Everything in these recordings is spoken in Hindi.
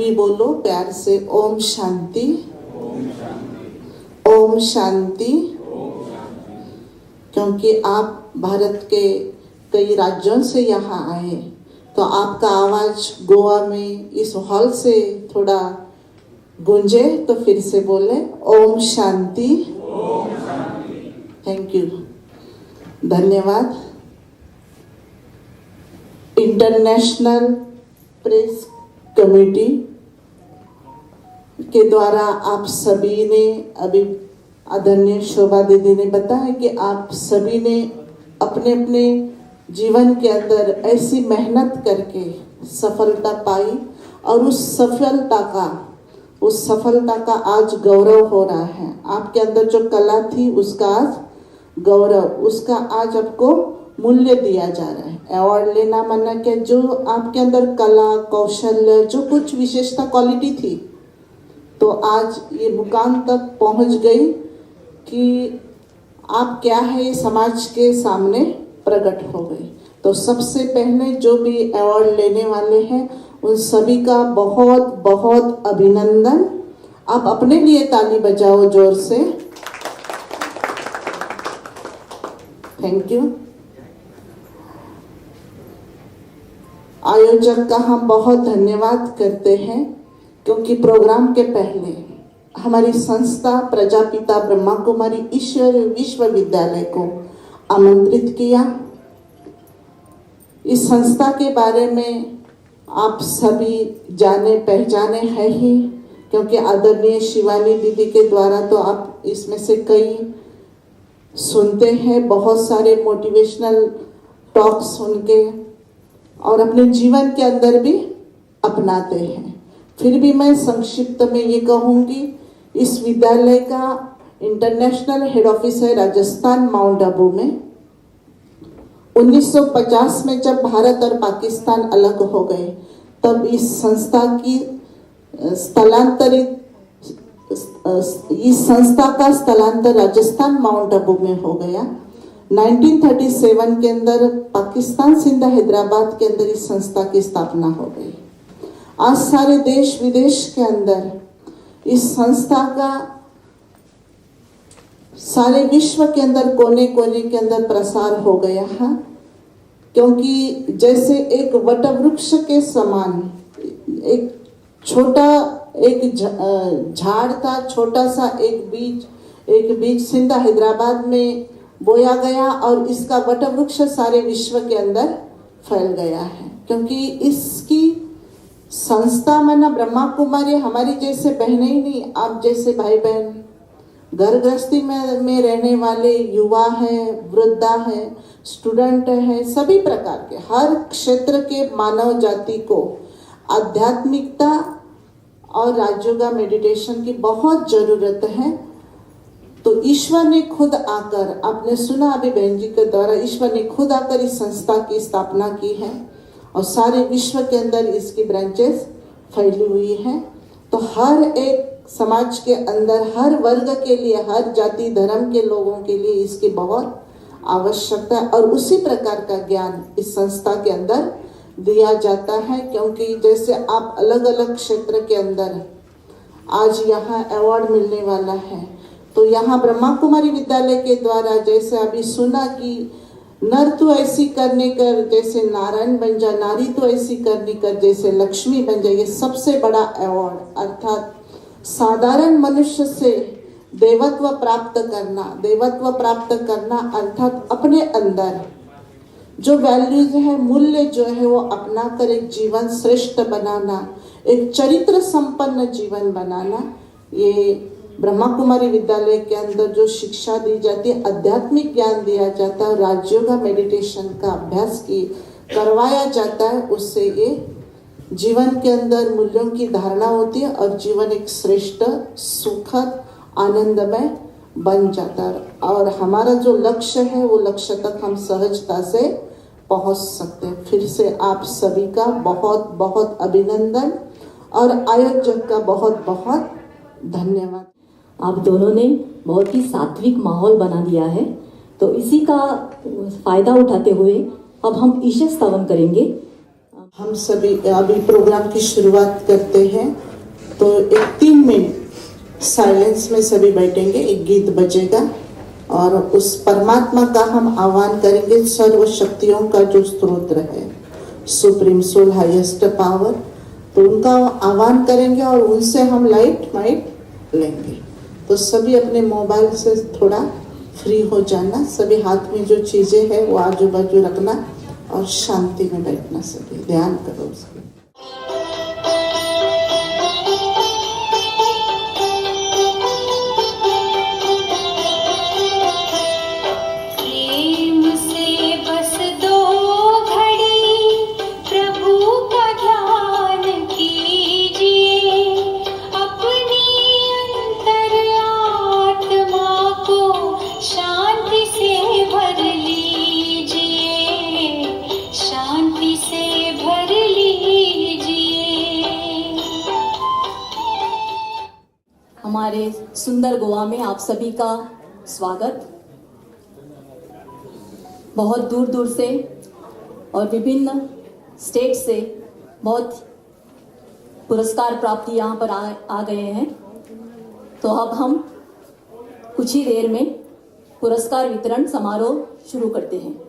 भी बोलो प्यार से, ओम शांति। ओम शांति। क्योंकि आप भारत के कई राज्यों से यहाँ आए, तो आपका आवाज गोवा में इस हॉल से थोड़ा गूंजे, तो फिर से बोले ओम शांति। थैंक यू, धन्यवाद। इंटरनेशनल प्रेस कमेटी के द्वारा आप सभी ने, अभी आदरणीय शोभा दीदी ने बताया कि आप सभी ने अपने अपने जीवन के अंदर ऐसी मेहनत करके सफलता पाई, और उस सफलता का आज गौरव हो रहा है। आपके अंदर जो कला थी उसका आज गौरव, उसका आज आपको मूल्य दिया जा रहा है। अवार्ड लेना माना क्या, जो आपके अंदर कला कौशल्य, जो कुछ विशेषता क्वालिटी थी, तो आज ये मुकाम तक पहुंच गई कि आप क्या है ये समाज के सामने प्रकट हो गई। तो सबसे पहले जो भी अवार्ड लेने वाले हैं उन सभी का बहुत बहुत अभिनंदन। आप अपने लिए ताली बजाओ जोर से। Thank you. आयोजक का हम बहुत धन्यवाद करते हैं, क्योंकि प्रोग्राम के पहले हमारी संस्था प्रजापिता ब्रह्मा कुमारी ईश्वर विश्वविद्यालय को आमंत्रित किया। इस संस्था के बारे में आप सभी जाने पहचाने हैं ही, क्योंकि आदरणीय शिवानी दीदी के द्वारा तो आप इसमें से कई सुनते हैं, बहुत सारे मोटिवेशनल टॉक सुन के और अपने जीवन के अंदर भी अपनाते हैं। फिर भी मैं संक्षिप्त में ये कहूँगी, इस विद्यालय का इंटरनेशनल हेड ऑफिस है राजस्थान माउंट आबू में। 1950 में जब भारत और पाकिस्तान अलग हो गए, तब इस संस्था का स्थलांतर राजस्थान माउंट आबू में हो गया। 1937 के अंदर पाकिस्तान सिंध हैदराबाद के अंदर इस संस्था की स्थापना हो गई। आज सारे देश विदेश के अंदर इस संस्था का, सारे विश्व के अंदर कोने कोने के अंदर प्रसार हो गया है। क्योंकि जैसे एक वट वृक्ष के समान एक छोटा झाड़ था, छोटा सा एक बीज सिंध हैदराबाद में बोया गया, और इसका वट वृक्ष सारे विश्व के अंदर फैल गया है। क्योंकि इसकी संस्था माना ब्रह्मा कुमारी हमारी जैसे बहनें ही नहीं, आप जैसे भाई बहन, घर गृहस्थी में रहने वाले युवा हैं, वृद्धा हैं, स्टूडेंट हैं, सभी प्रकार के हर क्षेत्र के मानव जाति को आध्यात्मिकता और राजयोगा मेडिटेशन की बहुत जरूरत है। तो ईश्वर ने खुद आकर, आपने सुना अभी बहन जी के द्वारा, ईश्वर ने खुद आकर इस संस्था की स्थापना की है, और सारे विश्व के अंदर इसकी ब्रांचेस फैली हुई हैं। तो हर एक समाज के अंदर, हर वर्ग के लिए, हर जाति धर्म के लोगों के लिए इसकी बहुत आवश्यकता है, और उसी प्रकार का ज्ञान इस संस्था के अंदर दिया जाता है। क्योंकि जैसे आप अलग अलग क्षेत्र के अंदर आज यहाँ अवार्ड मिलने वाला है, तो यहाँ ब्रह्मा कुमारी विद्यालय के द्वारा जैसे अभी सुना कि नर तो ऐसी करने कर जैसे नारायण बन जा, नारी तो ऐसी करने कर जैसे लक्ष्मी बन जाए, ये सबसे बड़ा अवार्ड, अर्थात साधारण मनुष्य से देवत्व प्राप्त करना अर्थात अपने अंदर जो वैल्यूज है, मूल्य जो है वो अपना कर एक जीवन श्रेष्ठ बनाना, एक चरित्र संपन्न जीवन बनाना, ये ब्रह्मा कुमारी विद्यालय के अंदर जो शिक्षा दी जाती है, आध्यात्मिक ज्ञान दिया जाता है, राजयोगा मेडिटेशन का अभ्यास करवाया जाता है, उससे ये जीवन के अंदर मूल्यों की धारणा होती है और जीवन एक श्रेष्ठ सुखद आनंदमय बन जाता है। और हमारा जो लक्ष्य है वो लक्ष्य तक हम सहजता से पहुंच सकते हैं। फिर से आप सभी का बहुत बहुत अभिनंदन और आयोजक का बहुत बहुत धन्यवाद। आप दोनों ने बहुत ही सात्विक माहौल बना दिया है, तो इसी का फायदा उठाते हुए अब हम ईश स्तवन करेंगे। हम सभी अभी प्रोग्राम की शुरुआत करते हैं, तो एक 3 मिनट साइलेंस में सभी बैठेंगे, एक गीत बजेगा और उस परमात्मा का हम आह्वान करेंगे, सर्व शक्तियों का जो स्रोत है, सुप्रीम सोल, हाईएस्ट पावर, तो उनका आह्वान करेंगे और उनसे हम लाइट माइट लेंगे। तो सभी अपने मोबाइल से थोड़ा फ्री हो जाना, सभी हाथ में जो चीजें हैं वो आजू बाजू रखना और शांति में बैठना, सभी ध्यान करो उसको। हमारे सुंदर गोवा में आप सभी का स्वागत। बहुत दूर दूर से और विभिन्न स्टेट से बहुत पुरस्कार प्राप्ति यहाँ पर आ गए हैं। तो अब हम कुछ ही देर में पुरस्कार वितरण समारोह शुरू करते हैं।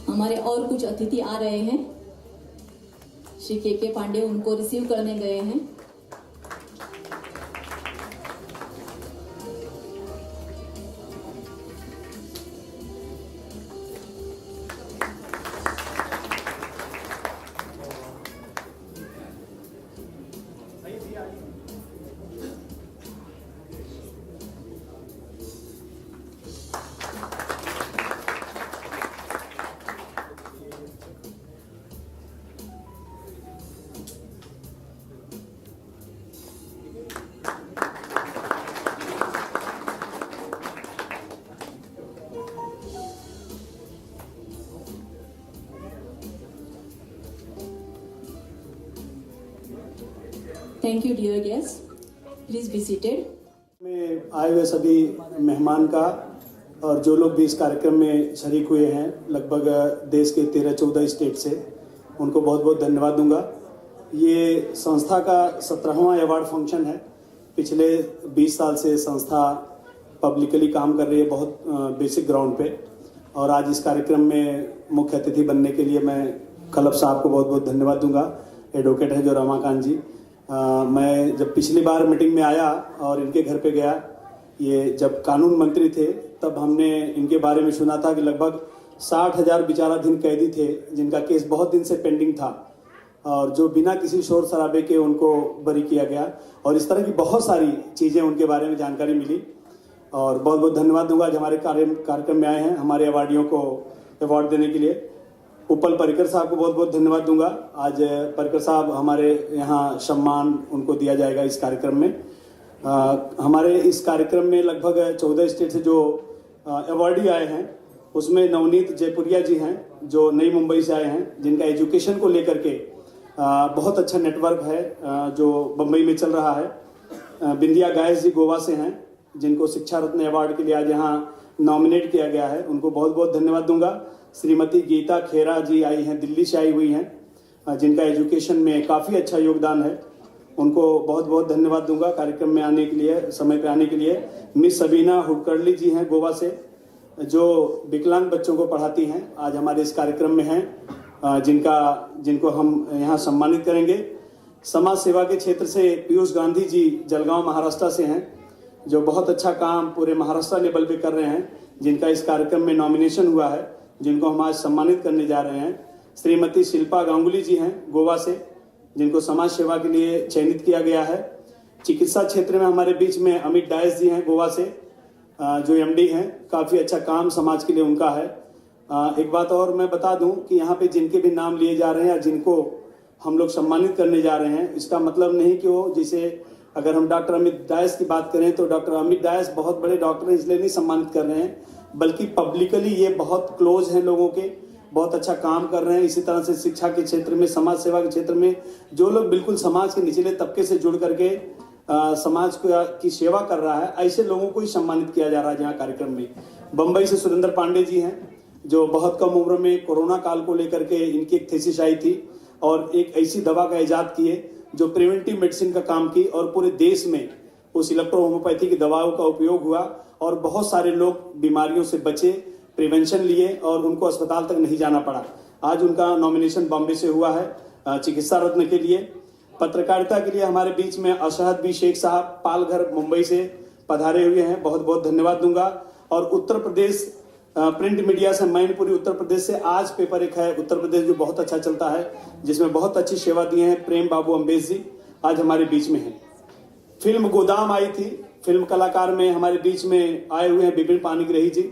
हमारे और कुछ अतिथि आ रहे हैं। श्री के पांडे उनको रिसीव करने गए हैं। Thank you, dear guests. Please be seated. में आए हुए सभी मेहमान का और जो लोग भी इस कार्यक्रम में शरीक हुए हैं, लगभग देश के 13-14 स्टेट से, उनको बहुत बहुत धन्यवाद दूंगा। ये संस्था का 17वां अवार्ड फंक्शन है। पिछले 20 साल से संस्था पब्लिकली काम कर रही है, बहुत बेसिक ग्राउंड पे, और आज इस कार्यक्रम में मुख्य अतिथि बनने के लिए मैं खलप साहब को बहुत बहुत धन्यवाद दूंगा। एडवोकेट है जो रमाकांत जी। मैं जब पिछली बार मीटिंग में आया और इनके घर पे गया, ये जब कानून मंत्री थे, तब हमने इनके बारे में सुना था कि लगभग 60,000 विचाराधीन कैदी थे जिनका केस बहुत दिन से पेंडिंग था और जो बिना किसी शोर शराबे के उनको बरी किया गया, और इस तरह की बहुत सारी चीज़ें उनके बारे में जानकारी मिली। और बहुत बहुत धन्यवाद दूंगा जो हमारे कार्यक्रम में आए हैं हमारे अवार्डियों को अवार्ड देने के लिए। उपल पर्रिकर साहब को बहुत बहुत धन्यवाद दूंगा। आज पर्रिकर साहब हमारे यहाँ सम्मान उनको दिया जाएगा इस कार्यक्रम में। हमारे इस कार्यक्रम में लगभग 14 स्टेट से जो अवार्डी आए हैं, उसमें नवनीत जयपुरिया जी हैं जो नई मुंबई से आए हैं, जिनका एजुकेशन को लेकर के बहुत अच्छा नेटवर्क है जो बम्बई में चल रहा है। बिंदिया गायस जी गोवा से हैं, जिनको शिक्षा रत्न अवार्ड के लिए आज यहाँ नॉमिनेट किया गया है, उनको बहुत बहुत धन्यवाद दूंगा। श्रीमती गीता खेरा जी आई हैं, दिल्ली से आई हुई हैं, जिनका एजुकेशन में काफ़ी अच्छा योगदान है, उनको बहुत बहुत धन्यवाद दूंगा कार्यक्रम में आने के लिए, समय पे आने के लिए। मिस सबीना हुडकर्ली जी हैं गोवा से, जो विकलांग बच्चों को पढ़ाती हैं, आज हमारे इस कार्यक्रम में हैं, जिनको हम यहाँ सम्मानित करेंगे। समाज सेवा के क्षेत्र से पीयूष गांधी जी जलगांव महाराष्ट्र से हैं, जो बहुत अच्छा काम पूरे महाराष्ट्र लेवल पे कर रहे हैं, जिनका इस कार्यक्रम में नॉमिनेशन हुआ है, जिनको हम आज सम्मानित करने जा रहे हैं। श्रीमती शिल्पा गांगुली जी हैं गोवा से, जिनको समाज सेवा के लिए चयनित किया गया है। चिकित्सा क्षेत्र में हमारे बीच में अमित डायस जी हैं गोवा से, जो एमडी हैं, काफ़ी अच्छा काम समाज के लिए उनका है। एक बात और मैं बता दूं कि यहाँ पे जिनके भी नाम लिए जा रहे हैं या जिनको हम लोग सम्मानित करने जा रहे हैं, इसका मतलब नहीं कि वो, जैसे अगर हम डॉक्टर अमित डायस की बात करें तो डॉक्टर अमित डायस बहुत बड़े डॉक्टर हैं इसलिए नहीं सम्मानित कर रहे हैं, बल्कि पब्लिकली ये बहुत क्लोज हैं लोगों के, बहुत अच्छा काम कर रहे हैं। इसी तरह से शिक्षा के क्षेत्र में, समाज सेवा के क्षेत्र में जो लोग बिल्कुल समाज के निचले तबके से जुड़ करके समाज की सेवा कर रहा है, ऐसे लोगों को ही सम्मानित किया जा रहा है यहाँ कार्यक्रम में। बम्बई से सुरेंद्र पांडे जी हैं जो बहुत कम उम्र में कोरोना काल को लेकर के इनकी एक थीसिस आई थी और एक ऐसी दवा का इजाद किए जो प्रिवेंटिव मेडिसिन का काम की और पूरे देश में उस इलेक्ट्रो होम्योपैथी की दवाओं का उपयोग हुआ और बहुत सारे लोग बीमारियों से बचे, प्रिवेंशन लिए और उनको अस्पताल तक नहीं जाना पड़ा। आज उनका नॉमिनेशन बॉम्बे से हुआ है चिकित्सा रत्न के लिए। पत्रकारिता के लिए हमारे बीच में अशहद बी शेख साहब पालघर मुंबई से पधारे हुए हैं, बहुत बहुत धन्यवाद दूंगा। और उत्तर प्रदेश प्रिंट मीडिया से मैनपुरी उत्तर प्रदेश से आज पेपर एक है उत्तर प्रदेश जो बहुत अच्छा चलता है, जिसमें बहुत अच्छी सेवा दिए हैं प्रेम बाबू अम्बेश जी, आज हमारे बीच में हैं। फिल्म गोदाम आई थी, फिल्म कलाकार में हमारे बीच में आए हुए हैं विपिन पानीग्राही जी,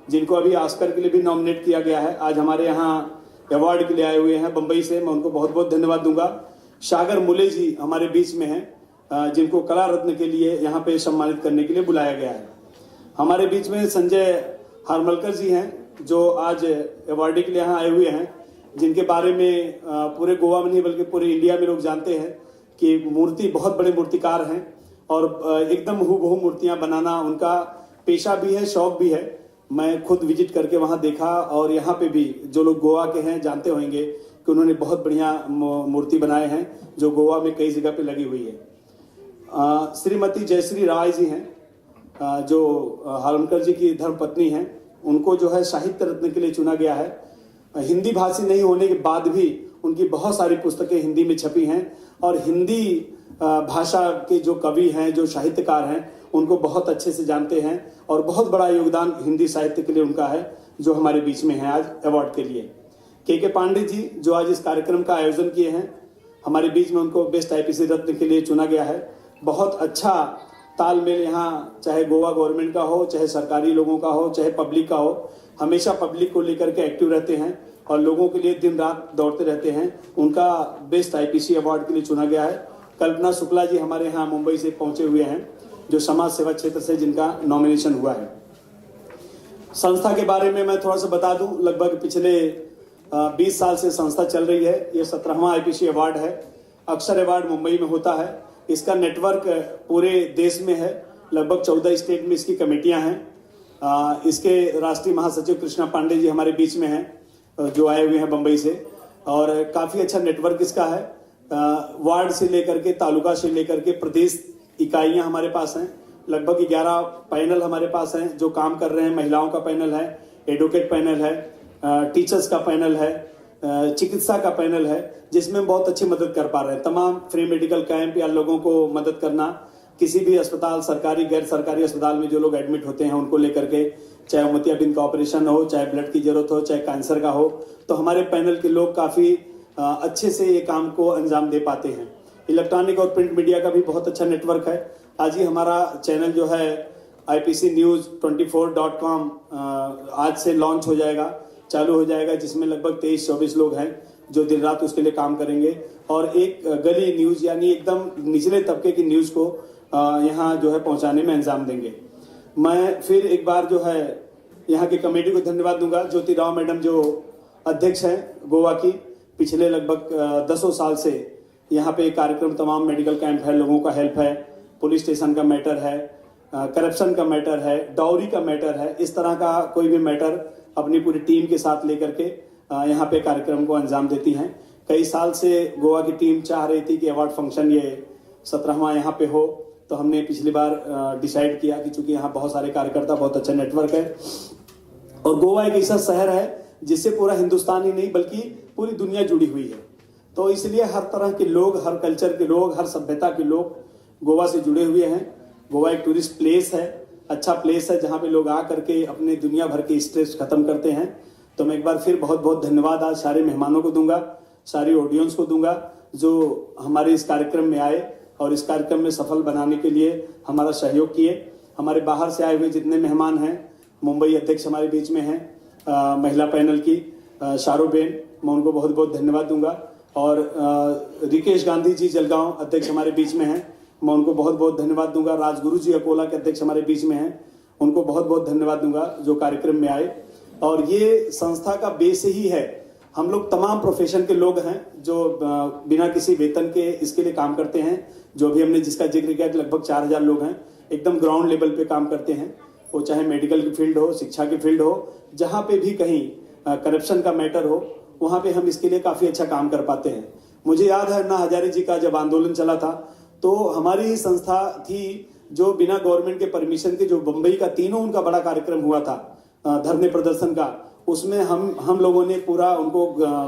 जिनको अभी ऑस्कर के लिए भी नॉमिनेट किया गया है, आज हमारे यहाँ अवार्ड के लिए आए हुए हैं बम्बई से, मैं उनको बहुत बहुत धन्यवाद दूंगा। सागर मुले जी हमारे बीच में हैं जिनको कला रत्न के लिए यहाँ पे सम्मानित करने के लिए बुलाया गया है। हमारे बीच में संजय हरमलकर जी हैं जो आज अवार्डी के लिए यहाँ आए हुए हैं, जिनके बारे में पूरे गोवा में नहीं बल्कि पूरे इंडिया में लोग जानते हैं कि मूर्ति बहुत बड़े मूर्तिकार हैं और एकदम हूबहू मूर्तियां बनाना उनका पेशा भी है, शौक भी है। मैं खुद विजिट करके वहां देखा और यहाँ पे भी जो लोग गोवा के हैं जानते होंगे कि उन्होंने बहुत बढ़िया मूर्ति बनाए हैं जो गोवा में कई जगह पे लगी हुई है। श्रीमती जयश्री राय जी हैं जो हरमकर जी की धर्मपत्नी हैं, उनको जो है साहित्य रत्न के लिए चुना गया है। हिंदी भाषी नहीं होने के बाद भी उनकी बहुत सारी पुस्तकें हिंदी में छपी हैं और हिंदी भाषा के जो कवि हैं, जो साहित्यकार हैं, उनको बहुत अच्छे से जानते हैं और बहुत बड़ा योगदान हिंदी साहित्य के लिए उनका है, जो हमारे बीच में है आज अवार्ड के लिए। के पांडे जी जो आज इस कार्यक्रम का आयोजन किए हैं, हमारे बीच में उनको बेस्ट आईपीसी रत्न के लिए चुना गया है। बहुत अच्छा तालमेल यहाँ, चाहे गोवा गवर्नमेंट का हो, चाहे सरकारी लोगों का हो, चाहे पब्लिक का हो, हमेशा पब्लिक को लेकर के एक्टिव रहते हैं और लोगों के लिए दिन रात दौड़ते रहते हैं। उनका बेस्ट आईपीसी अवार्ड के लिए चुना गया है। कल्पना शुक्ला जी हमारे यहाँ मुंबई से पहुंचे हुए हैं, जो समाज सेवा क्षेत्र से जिनका नॉमिनेशन हुआ है। संस्था के बारे में मैं थोड़ा सा बता दूं, लगभग पिछले 20 साल से संस्था चल रही है। ये 17वां आईपीसी अवार्ड है। अक्सर अवार्ड मुंबई में होता है। इसका नेटवर्क पूरे देश में है, लगभग 14 स्टेट में इसकी कमेटियां हैं। इसके राष्ट्रीय महासचिव कृष्णा पांडे जी हमारे बीच में हैं जो आए हुए हैं बंबई से, और काफी अच्छा नेटवर्क इसका है। वार्ड से लेकर के, तालुका से लेकर के प्रदेश इकाइयां हमारे पास हैं। लगभग 11 पैनल हमारे पास हैं जो काम कर रहे हैं। महिलाओं का पैनल है, एडवोकेट पैनल है, टीचर्स का पैनल है, चिकित्सा का पैनल है, जिसमें बहुत अच्छी मदद कर पा रहे हैं। तमाम फ्री मेडिकल कैंप या लोगों को मदद करना, किसी भी अस्पताल, सरकारी गैर सरकारी अस्पताल में जो लोग एडमिट होते हैं उनको लेकर के, चाहे मोतियाबिंद का ऑपरेशन हो, चाहे ब्लड की जरूरत हो, चाहे कैंसर का हो, तो हमारे पैनल के लोग काफी अच्छे से ये काम को अंजाम दे पाते हैं। इलेक्ट्रॉनिक और प्रिंट मीडिया का भी बहुत अच्छा नेटवर्क है। आज ही हमारा चैनल जो है IPCnews24.com आज से लॉन्च हो जाएगा, चालू हो जाएगा, जिसमें लगभग 23-24 लोग हैं जो दिन रात उसके लिए काम करेंगे और एक गली न्यूज यानी एकदम निचले तबके की न्यूज को यहाँ जो है पहुंचाने में अंजाम देंगे। मैं फिर एक बार जो है यहाँ की कमेटी को धन्यवाद दूंगा। ज्योति राव मैडम जो अध्यक्ष हैं गोवा की, पिछले लगभग 10 साल से यहाँ पे कार्यक्रम, तमाम मेडिकल कैंप है, लोगों का हेल्प है, पुलिस स्टेशन का मैटर है, करप्शन का मैटर है, डाउरी का मैटर है, इस तरह का कोई भी मैटर अपनी पूरी टीम के साथ लेकर के यहाँ पे कार्यक्रम को अंजाम देती हैं। कई साल से गोवा की टीम चाह रही थी कि अवार्ड फंक्शन ये 17वां यहाँ पे हो, तो हमने पिछली बार डिसाइड किया कि चूंकि यहाँ बहुत सारे कार्यकर्ता, बहुत अच्छा नेटवर्क है और गोवा एक ऐसा शहर है जिससे पूरा हिंदुस्तान ही नहीं बल्कि पूरी दुनिया जुड़ी हुई है, तो इसलिए हर तरह के लोग, हर कल्चर के लोग, हर सभ्यता के लोग गोवा से जुड़े हुए हैं। गोवा एक टूरिस्ट प्लेस है, अच्छा प्लेस है जहाँ पे लोग आ करके अपने दुनिया भर के स्ट्रेस खत्म करते हैं। तो मैं एक बार फिर बहुत बहुत धन्यवाद आज सारे मेहमानों को दूंगा, सारी ऑडियंस को दूंगा जो हमारे इस कार्यक्रम में आए और इस कार्यक्रम में सफल बनाने के लिए हमारा सहयोग किए। हमारे बाहर से आए हुए जितने मेहमान हैं, मुंबई अध्यक्ष हमारे बीच में हैं, महिला पैनल की शारो बेन, मैं उनको बहुत बहुत धन्यवाद दूंगा। और रिकेश गांधी जी जलगांव अध्यक्ष हमारे बीच में हैं, मैं उनको बहुत बहुत धन्यवाद दूंगा। राजगुरु जी अकोला के अध्यक्ष हमारे बीच में हैं, उनको बहुत बहुत धन्यवाद दूंगा जो कार्यक्रम में आए। और ये संस्था का बेस ही है, हम लोग तमाम प्रोफेशन के लोग हैं जो बिना किसी वेतन के इसके लिए काम करते हैं। जो भी हमने जिसका जिक्र किया कि लगभग 4000 लोग हैं, एकदम ग्राउंड लेवल पे काम करते हैं। वो चाहे मेडिकल की फील्ड हो, शिक्षा की फील्ड हो, जहाँ पे भी कहीं करप्शन का मैटर हो, वहाँ पे हम इसके लिए काफी अच्छा काम कर पाते हैं। मुझे याद है अन्ना हजारे जी का जब आंदोलन चला था तो हमारी ही संस्था थी जो बिना गवर्नमेंट के परमिशन के, जो बम्बई का तीनों उनका बड़ा कार्यक्रम हुआ था धरने प्रदर्शन का, उसमें हम लोगों ने पूरा उनको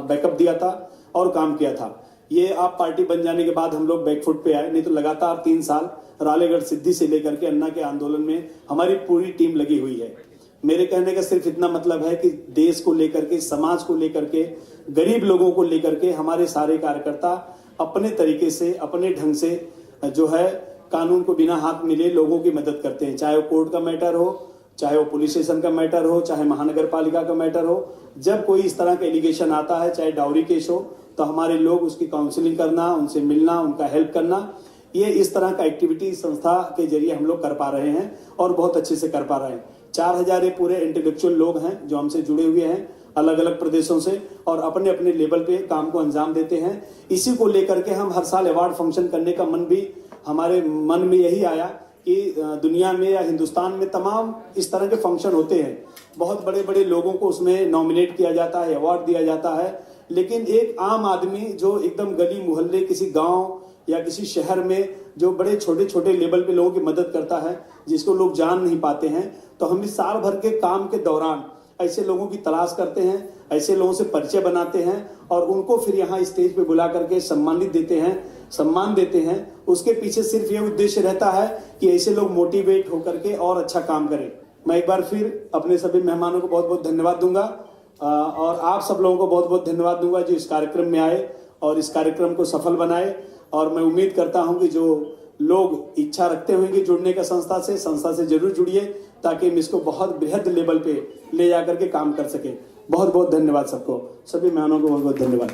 बैकअप दिया था और काम किया था। ये आप पार्टी बन जाने के बाद हम लोग बैकफुट पे आए, नहीं तो लगातार 3 साल रालेगढ़ सिद्धि से लेकर के अन्ना के आंदोलन में हमारी पूरी टीम लगी हुई है। मेरे कहने का सिर्फ इतना मतलब है कि देश को लेकर के, समाज को लेकर के, गरीब लोगों को लेकर के हमारे सारे कार्यकर्ता अपने तरीके से, अपने ढंग से जो है कानून को बिना हाथ मिले लोगों की मदद करते हैं। चाहे वो कोर्ट का मैटर हो, चाहे वो पुलिस स्टेशन का मैटर हो, चाहे महानगर पालिका का मैटर हो, जब कोई इस तरह का एलिगेशन आता है, चाहे डाउरी केस हो, तो हमारे लोग उसकी काउंसलिंग करना, उनसे मिलना, उनका हेल्प करना, ये इस तरह का एक्टिविटी संस्था के जरिए हम लोग कर पा रहे हैं और बहुत अच्छे से कर पा रहे हैं। 4000 पूरे इंटेलेक्चुअल लोग हैं जो हमसे जुड़े हुए हैं अलग अलग प्रदेशों से और अपने अपने लेवल पे काम को अंजाम देते हैं। इसी को लेकर के हम हर साल अवार्ड फंक्शन करने का मन भी हमारे मन में यही आया कि दुनिया में या हिंदुस्तान में तमाम इस तरह के फंक्शन होते हैं, बहुत बड़े बड़े लोगों को उसमें नॉमिनेट किया जाता है, अवार्ड दिया जाता है, लेकिन एक आम आदमी जो एकदम गली मोहल्ले किसी गांव या किसी शहर में जो बड़े छोटे छोटे लेवल पे लोगों की मदद करता है, जिसको लोग जान नहीं पाते हैं, तो हम इस साल भर के काम के दौरान ऐसे लोगों की तलाश करते हैं, ऐसे लोगों से परिचय बनाते हैं और उनको फिर यहाँ स्टेज पे बुला करके सम्मानित देते हैं, सम्मान देते हैं। उसके पीछे सिर्फ ये उद्देश्य रहता है कि ऐसे लोग मोटिवेट होकर के और अच्छा काम करें। मैं एक बार फिर अपने सभी मेहमानों को बहुत बहुत धन्यवाद दूंगा और आप सब लोगों को बहुत बहुत धन्यवाद दूंगा जो इस कार्यक्रम में आए और इस कार्यक्रम को सफल बनाए। और मैं उम्मीद करता हूं कि जो लोग इच्छा रखते होंगे जुड़ने का संस्था से जरूर जुड़िए ताकि हम इसको बहुत बृहद लेवल पे ले जाकर के काम कर सके। बहुत बहुत धन्यवाद सबको, सभी मेहमानों को बहुत बहुत धन्यवाद।